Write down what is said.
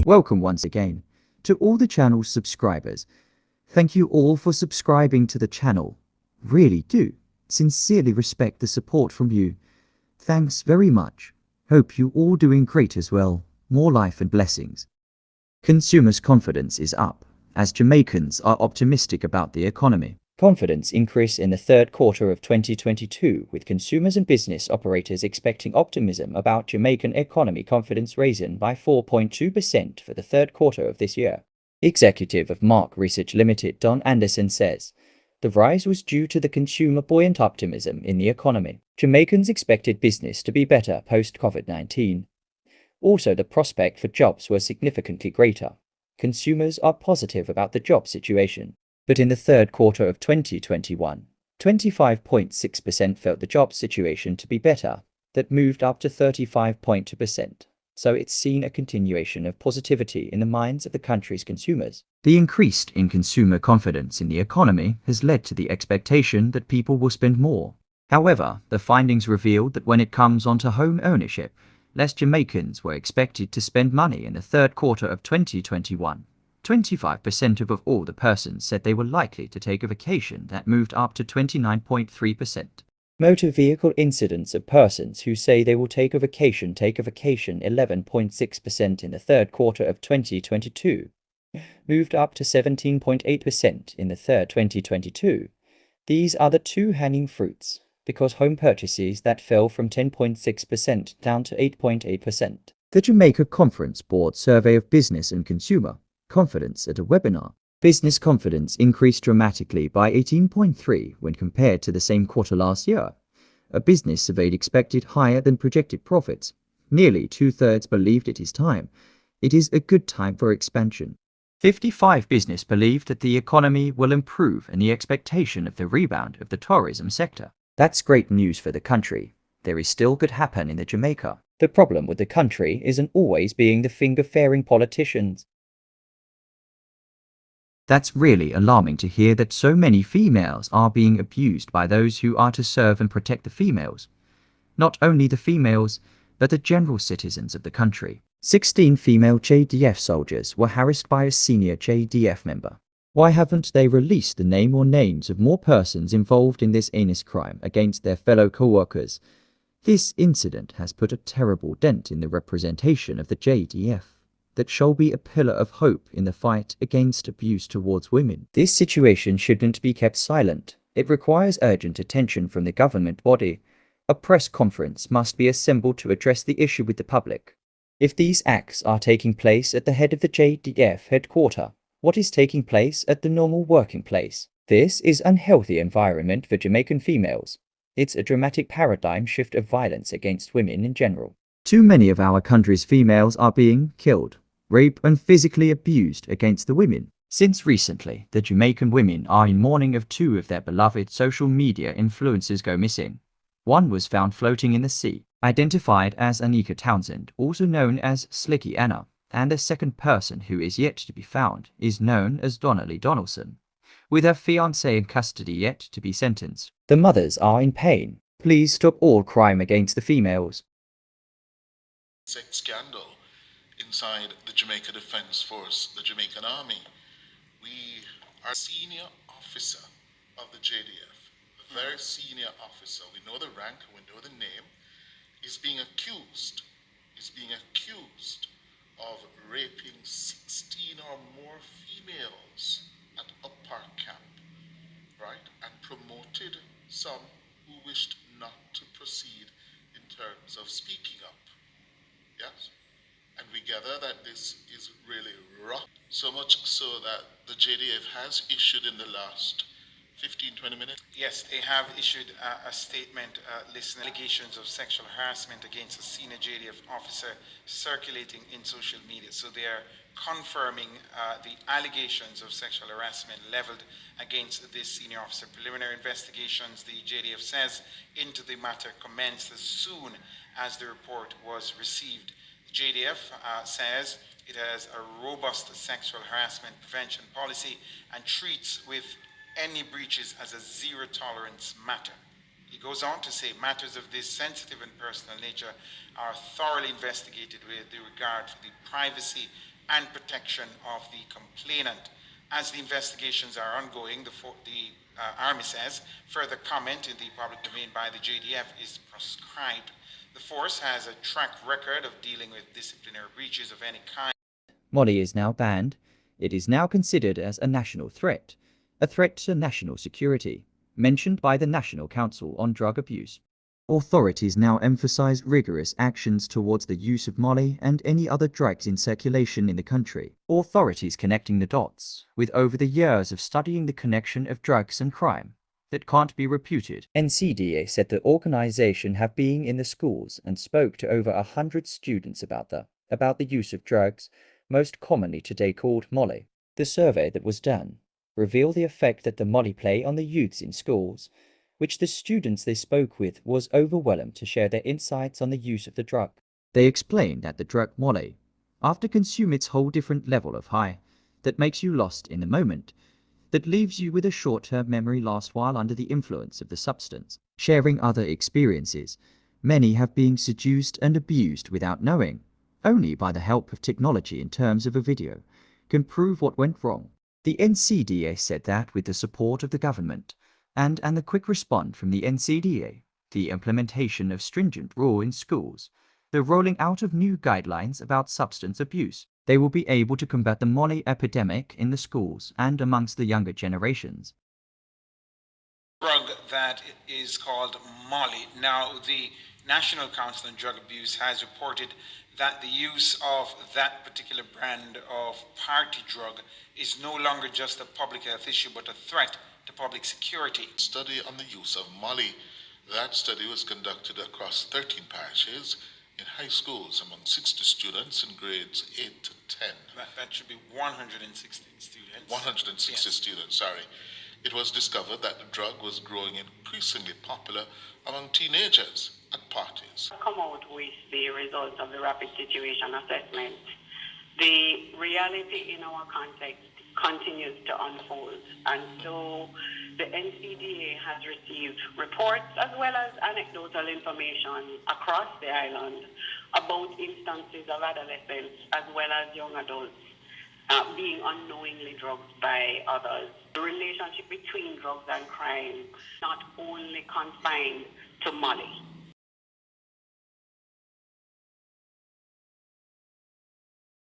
Welcome once again to all the channel's subscribers. Thank you all for subscribing to the channel. Really do sincerely respect the support from you. Thanks very much. Hope you all doing great as well. More life and blessings. Consumers' confidence is up, as Jamaicans are optimistic about the economy. Confidence increased in the third quarter of 2022, with consumers and business operators expecting optimism about Jamaican economy confidence rising by 4.2% for the third quarter of this year. Executive of Mark Research Limited Don Anderson says, the rise was due to the consumer buoyant optimism in the economy. Jamaicans expected business to be better post-COVID-19. Also, the prospect for jobs was significantly greater. Consumers are positive about the job situation. But in the third quarter of 2021, 25.6% felt the job situation to be better. That moved up to 35.2%. So it's seen a continuation of positivity in the minds of the country's consumers. The increase in consumer confidence in the economy has led to the expectation that people will spend more. However, the findings revealed that when it comes onto home ownership, less Jamaicans were expected to spend money in the third quarter of 2021. 25% of all the persons said they were likely to take a vacation. That moved up to 29.3%. Motor vehicle incidents of persons who say they will take a vacation 11.6% in the third quarter of 2022. Moved up to 17.8% in the third 2022. These are the two hanging fruits, because home purchases that fell from 10.6% down to 8.8%. The Jamaica Conference Board survey of business and consumer confidence at a webinar. Business confidence increased dramatically by 18.3 when compared to the same quarter last year. A business surveyed expected higher than projected profits. Nearly two-thirds believed it is time. It is a good time for expansion. 55% business believed that the economy will improve and the expectation of the rebound of the tourism sector. That's great news for the country. There is still good happen in the Jamaica. The problem with the country isn't always being the finger-faring politicians. That's really alarming to hear that so many females are being abused by those who are to serve and protect the females. Not only the females, but the general citizens of the country. 16 female JDF soldiers were harassed by a senior JDF member. Why haven't they released the name or names of more persons involved in this heinous crime against their fellow co-workers? This incident has put a terrible dent in the representation of the JDF. That shall be a pillar of hope in the fight against abuse towards women. This situation shouldn't be kept silent. It requires urgent attention from the government body. A press conference must be assembled to address the issue with the public. If these acts are taking place at the head of the JDF headquarters, what is taking place at the normal working place? This is an unhealthy environment for Jamaican females. It's a dramatic paradigm shift of violence against women in general. Too many of our country's females are being killed, raped and physically abused against the women. Since recently, the Jamaican women are in mourning of two of their beloved social media influencers go missing. One was found floating in the sea, identified as Anika Townsend, also known as Slicky Anna, and the second person who is yet to be found is known as Donnelly Donaldson, with her fiancé in custody yet to be sentenced. The mothers are in pain. Please stop all crime against the females. Sex scandal inside the Jamaica Defence Force, the Jamaican Army. We are senior officer of the JDF, a very senior officer. We know the rank, we know the name. Is being accused of raping 16 or more females at Up Park Camp, right? And promoted some who wished not to proceed in terms of speaking up. Yes? And we gather that this is really rough, so much so that the JDF has issued in the last 15-20 minutes. Yes, they have issued a statement listing allegations of sexual harassment against a senior JDF officer circulating in social media. So they are confirming the allegations of sexual harassment leveled against this senior officer. Preliminary investigations, the JDF says, into the matter commenced as soon as the report was received. JDF says it has a robust sexual harassment prevention policy and treats with any breaches as a zero tolerance matter. He goes on to say matters of this sensitive and personal nature are thoroughly investigated with regard for the privacy and protection of the complainant. As the investigations are ongoing, the Army says further comment in the public domain by the JDF is proscribed. The force has a track record of dealing with disciplinary breaches of any kind. Molly is now banned. It is now considered as a national threat, a threat to national security, mentioned by the National Council on Drug Abuse. Authorities now emphasize rigorous actions towards the use of Molly and any other drugs in circulation in the country. Authorities connecting the dots, with over the years of studying the connection of drugs and crime, that can't be reputed. NCDA said the organization have been in the schools and spoke to over 100 students about the use of drugs, most commonly today called Molly. The survey that was done revealed the effect that the Molly play on the youths in schools, which the students they spoke with was overwhelmed to share their insights on the use of the drug. They explained that the drug Molly, after consume its whole different level of high, that makes you lost in the moment, that leaves you with a short-term memory loss while under the influence of the substance. Sharing other experiences, many have been seduced and abused without knowing. Only by the help of technology in terms of a video can prove what went wrong. The NCDA said that with the support of the government, and the quick response from the NCDA, the implementation of stringent rule in schools, the rolling out of new guidelines about substance abuse, they will be able to combat the Molly epidemic in the schools and amongst the younger generations. Drug that is called Molly. Now, the National Council on Drug Abuse has reported that the use of that particular brand of party drug is no longer just a public health issue, but a threat to public security. Study on the use of Molly. That study was conducted across 13 parishes in high schools among 60 students in grades 8 to 10. That should be 160 students. 160 Yes. students, sorry. It was discovered that the drug was growing increasingly popular among teenagers at parties. Come out with the results of the rapid situation assessment. The reality in our context continues to unfold, and so the NCDA has received reports as well as anecdotal information across the island about instances of adolescents as well as young adults being unknowingly drugged by others. The relationship between drugs and crime not only confined to Molly.